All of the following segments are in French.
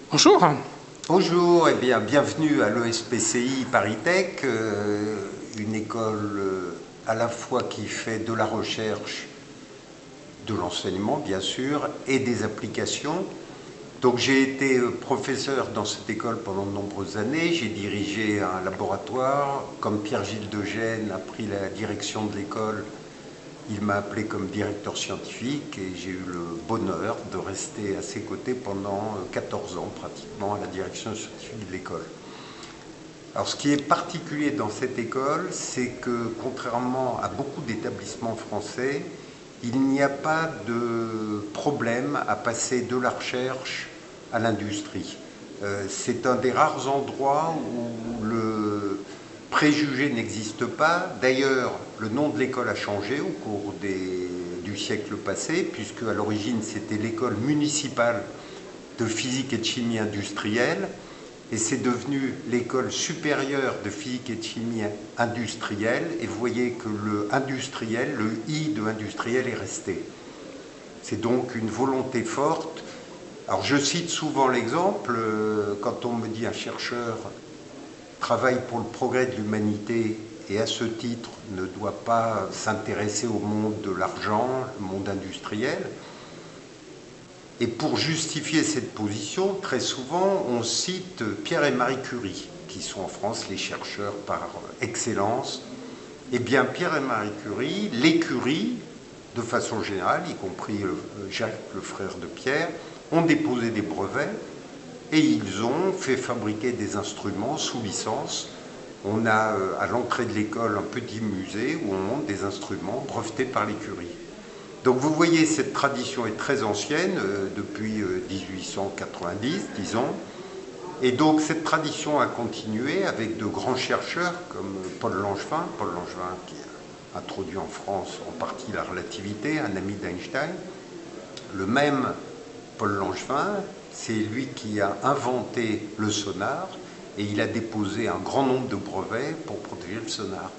Bonjour. Bonjour, et bien, bienvenue à l'ESPCI ParisTech, une école à la fois qui fait de la recherche, de l'enseignement bien sûr, et des applications. Donc j'ai été professeur dans cette école pendant de nombreuses années, j'ai dirigé un laboratoire, comme Pierre-Gilles Degène a pris la direction de l'école, il m'a appelé comme directeur scientifique et j'ai eu le bonheur de rester à ses côtés pendant 14 ans pratiquement à la direction scientifique de l'école. Alors ce qui est particulier dans cette école, c'est que contrairement à beaucoup d'établissements français, il n'y a pas de problème à passer de la recherche à l'industrie. C'est un des rares endroits où le préjugé n'existe pas. D'ailleurs, le nom de l'école a changé au cours du siècle passé, puisque à l'origine c'était l'école municipale de physique et de chimie industrielle, et c'est devenu l'école supérieure de physique et de chimie industrielle, et vous voyez que le industriel, le I de industriel est resté. C'est donc une volonté forte. Alors je cite souvent l'exemple, quand on me dit un chercheur travaille pour le progrès de l'humanité et à ce titre ne doit pas s'intéresser au monde de l'argent, le monde industriel. Et pour justifier cette position, très souvent, on cite Pierre et Marie Curie, qui sont en France les chercheurs par excellence. Eh bien, Pierre et Marie Curie, les Curie, de façon générale, y compris Jacques, le frère de Pierre, ont déposé des brevets et ils ont fait fabriquer des instruments sous licence. On a à l'entrée de l'école un petit musée où on montre des instruments brevetés par les Curie. Donc vous voyez, cette tradition est très ancienne, depuis 1890, disons. Et donc cette tradition a continué avec de grands chercheurs comme Paul Langevin qui a introduit en France en partie la relativité, un ami d'Einstein. Le même Paul Langevin, c'est lui qui a inventé le sonar et il a déposé un grand nombre de brevets pour protéger le sonar.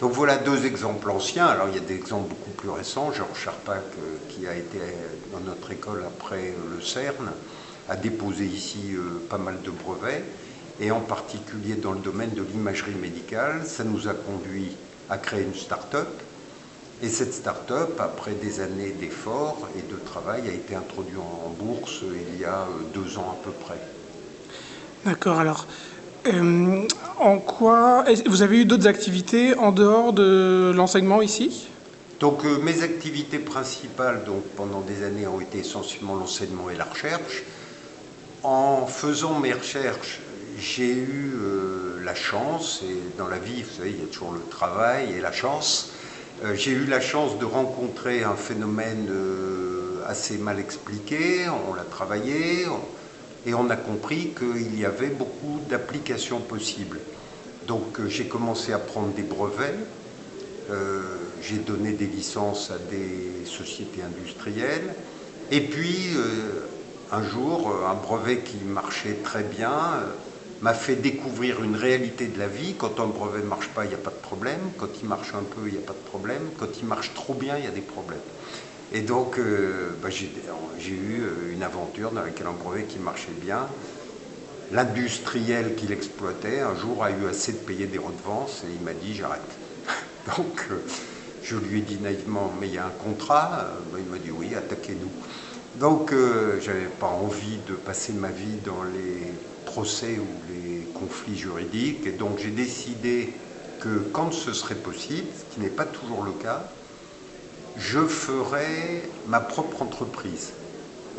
Donc voilà deux exemples anciens. Alors il y a des exemples beaucoup plus récents. Georges Charpak, qui a été dans notre école après le CERN, a déposé ici pas mal de brevets, et en particulier dans le domaine de l'imagerie médicale. Ça nous a conduit à créer une start-up. Et cette start-up, après des années d'efforts et de travail, a été introduite en bourse il y a 2 ans à peu près. D'accord, alors, en quoi... Vous avez eu d'autres activités en dehors de l'enseignement ici? Donc mes activités principales donc, pendant des années ont été essentiellement l'enseignement et la recherche. En faisant mes recherches, j'ai eu la chance, et dans la vie, vous savez, il y a toujours le travail et la chance, j'ai eu la chance de rencontrer un phénomène assez mal expliqué, on l'a travaillé, et on a compris qu'il y avait beaucoup d'applications possibles. Donc j'ai commencé à prendre des brevets, j'ai donné des licences à des sociétés industrielles, et puis un jour, un brevet qui marchait très bien m'a fait découvrir une réalité de la vie. Quand un brevet ne marche pas, il n'y a pas de problème. Quand il marche un peu, il n'y a pas de problème. Quand il marche trop bien, il y a des problèmes. Et donc, j'ai eu une aventure dans laquelle un brevet qui marchait bien, l'industriel qui l'exploitait, un jour a eu assez de payer des redevances et il m'a dit j'arrête. Donc, je lui ai dit naïvement, mais il y a un contrat. Il m'a dit oui, attaquez-nous. Donc, je n'avais pas envie de passer ma vie dans les procès ou les conflits juridiques. Et donc, j'ai décidé que quand ce serait possible, ce qui n'est pas toujours le cas, je ferais ma propre entreprise.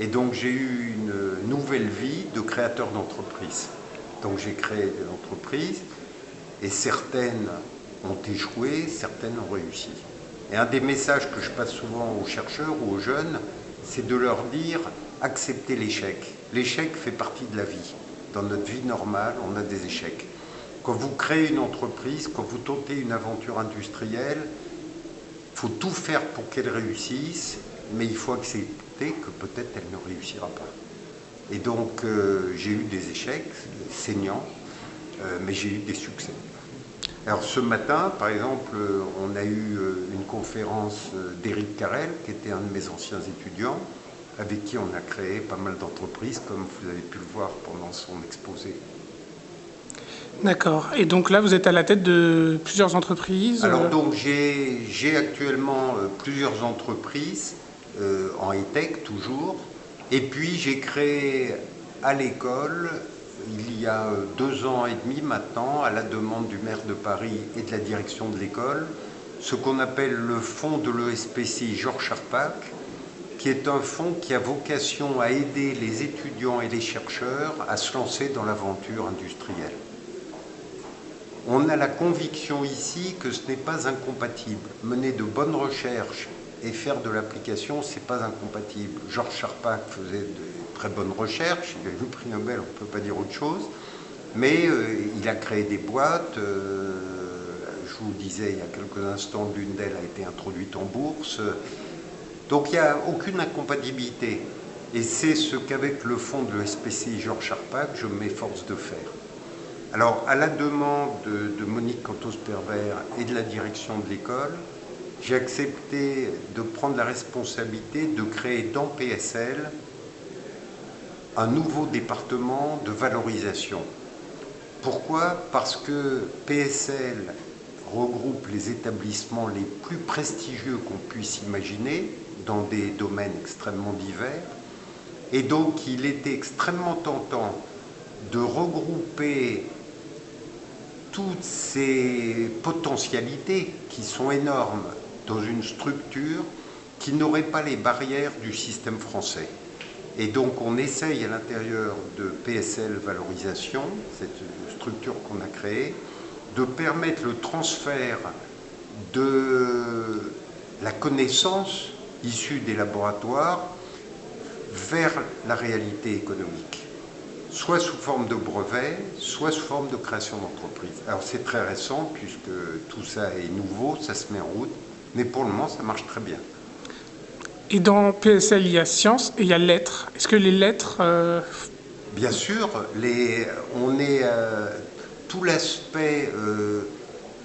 Et donc, j'ai eu une nouvelle vie de créateur d'entreprise. Donc, j'ai créé des entreprises et certaines ont échoué, certaines ont réussi. Et un des messages que je passe souvent aux chercheurs ou aux jeunes, c'est de leur dire acceptez l'échec. L'échec fait partie de la vie. Dans notre vie normale, on a des échecs. Quand vous créez une entreprise, quand vous tentez une aventure industrielle, il faut tout faire pour qu'elle réussisse, mais il faut accepter que peut-être elle ne réussira pas. Et donc j'ai eu des échecs saignants, mais j'ai eu des succès. Alors ce matin, par exemple, on a eu une conférence d'Éric Carrel, qui était un de mes anciens étudiants, avec qui on a créé pas mal d'entreprises, comme vous avez pu le voir pendant son exposé. D'accord. Et donc là, vous êtes à la tête de plusieurs entreprises. Alors donc j'ai actuellement plusieurs entreprises en high-tech toujours, et puis j'ai créé à l'école, il y a 2 ans et demi maintenant, à la demande du maire de Paris et de la direction de l'école, ce qu'on appelle le fonds de l'ESPCI Georges Charpak, qui est un fonds qui a vocation à aider les étudiants et les chercheurs à se lancer dans l'aventure industrielle. On a la conviction ici que ce n'est pas incompatible. Mener de bonnes recherches et faire de l'application, ce n'est pas incompatible. Georges Charpak faisait de très bonnes recherches, il a eu le prix Nobel, on ne peut pas dire autre chose, mais il a créé des boîtes. Je vous disais il y a quelques instants, l'une d'elles a été introduite en bourse. Donc il n'y a aucune incompatibilité. Et c'est ce qu'avec le fonds de l'ESPCI Georges Charpak, je m'efforce de faire. Alors, à la demande de Monique Cantos-Pervers et de la direction de l'école, j'ai accepté de prendre la responsabilité de créer dans PSL un nouveau département de valorisation. Pourquoi? Parce que PSL regroupe les établissements les plus prestigieux qu'on puisse imaginer dans des domaines extrêmement divers. Et donc, il était extrêmement tentant de regrouper toutes ces potentialités qui sont énormes dans une structure qui n'aurait pas les barrières du système français. Et donc on essaye à l'intérieur de PSL Valorisation, cette structure qu'on a créée, de permettre le transfert de la connaissance issue des laboratoires vers la réalité économique, soit sous forme de brevet, soit sous forme de création d'entreprise. Alors c'est très récent puisque tout ça est nouveau, ça se met en route, mais pour le moment ça marche très bien. Et dans PSL, il y a sciences et il y a lettres. Est-ce que les lettres... Bien sûr, on est tout l'aspect,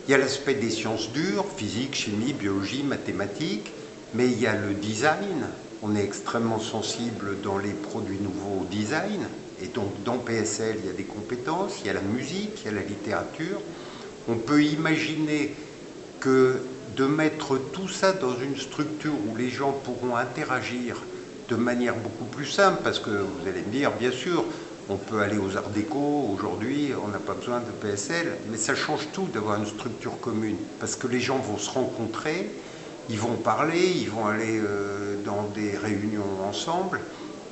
il y a l'aspect des sciences dures, physique, chimie, biologie, mathématiques, mais il y a le design. On est extrêmement sensible dans les produits nouveaux au design. Et donc dans PSL, il y a des compétences, il y a la musique, il y a la littérature. On peut imaginer que de mettre tout ça dans une structure où les gens pourront interagir de manière beaucoup plus simple, parce que vous allez me dire, bien sûr, on peut aller aux Arts Déco, aujourd'hui, on n'a pas besoin de PSL, mais ça change tout d'avoir une structure commune, parce que les gens vont se rencontrer, ils vont parler, ils vont aller dans des réunions ensemble,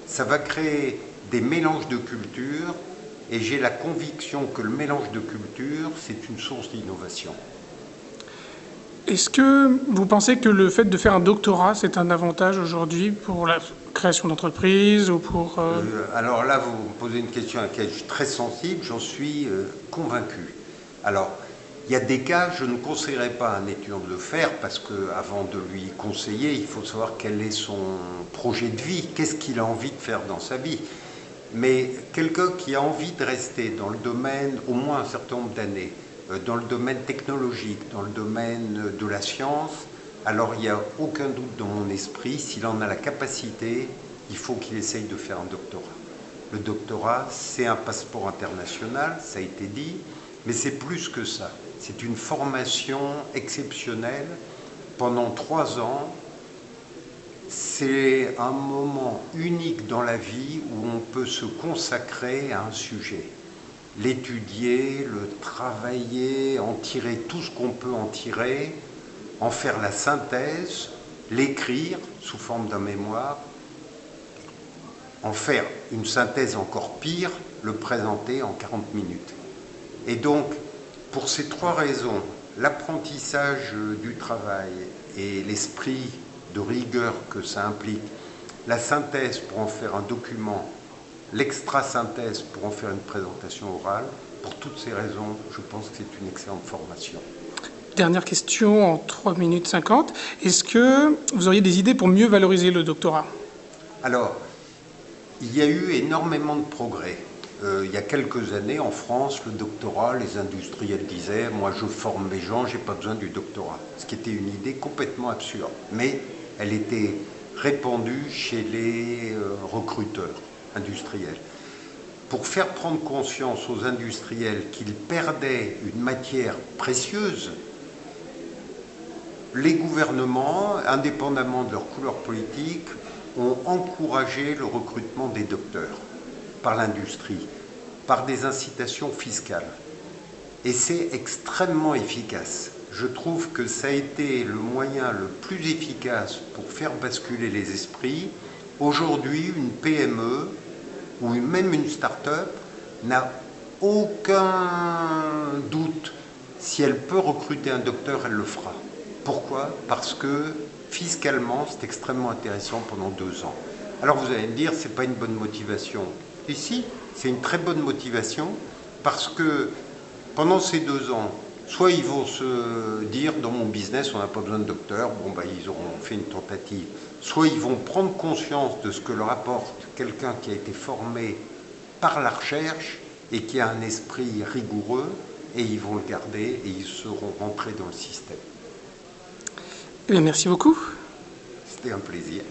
ça va créer des mélanges de cultures, et j'ai la conviction que le mélange de cultures, c'est une source d'innovation. Est-ce que vous pensez que le fait de faire un doctorat, c'est un avantage aujourd'hui pour la création d'entreprise ou pour... Alors là, vous me posez une question à laquelle je suis très sensible, j'en suis convaincu. Alors, il y a des cas, je ne conseillerais pas à un étudiant de le faire parce qu'avant de lui conseiller, il faut savoir quel est son projet de vie, qu'est-ce qu'il a envie de faire dans sa vie. Mais quelqu'un qui a envie de rester dans le domaine au moins un certain nombre d'années, dans le domaine technologique, dans le domaine de la science, alors il n'y a aucun doute dans mon esprit, s'il en a la capacité, il faut qu'il essaye de faire un doctorat. Le doctorat, c'est un passeport international, ça a été dit, mais c'est plus que ça. C'est une formation exceptionnelle pendant 3 ans. C'est un moment unique dans la vie où on peut se consacrer à un sujet. L'étudier, le travailler, en tirer tout ce qu'on peut en tirer, en faire la synthèse, l'écrire sous forme d'un mémoire, en faire une synthèse encore pire, le présenter en 40 minutes. Et donc, pour ces 3 raisons, l'apprentissage du travail et l'esprit de rigueur que ça implique, la synthèse pour en faire un document, l'extra-synthèse pour en faire une présentation orale, pour toutes ces raisons, je pense que c'est une excellente formation. Dernière question en 3 minutes 50. Est-ce que vous auriez des idées pour mieux valoriser le doctorat? Alors, il y a eu énormément de progrès. Il y a quelques années, en France, le doctorat, les industriels disaient « moi je forme mes gens, j'ai pas besoin du doctorat », ce qui était une idée complètement absurde. Mais elle était répandue chez les recruteurs industriels. Pour faire prendre conscience aux industriels qu'ils perdaient une matière précieuse, les gouvernements, indépendamment de leur couleur politique, ont encouragé le recrutement des docteurs par l'industrie, par des incitations fiscales. Et c'est extrêmement efficace. Je trouve que ça a été le moyen le plus efficace pour faire basculer les esprits. Aujourd'hui, une PME ou même une start-up n'a aucun doute. Si elle peut recruter un docteur, elle le fera. Pourquoi? Parce que fiscalement, c'est extrêmement intéressant pendant 2 ans. Alors vous allez me dire, c'est pas une bonne motivation. Et si, c'est une très bonne motivation parce que pendant ces 2 ans, soit ils vont se dire, dans mon business, on n'a pas besoin de docteur, bon, ils auront fait une tentative. Soit ils vont prendre conscience de ce que leur apporte quelqu'un qui a été formé par la recherche et qui a un esprit rigoureux, et ils vont le garder et ils seront rentrés dans le système. Eh bien, merci beaucoup. C'était un plaisir.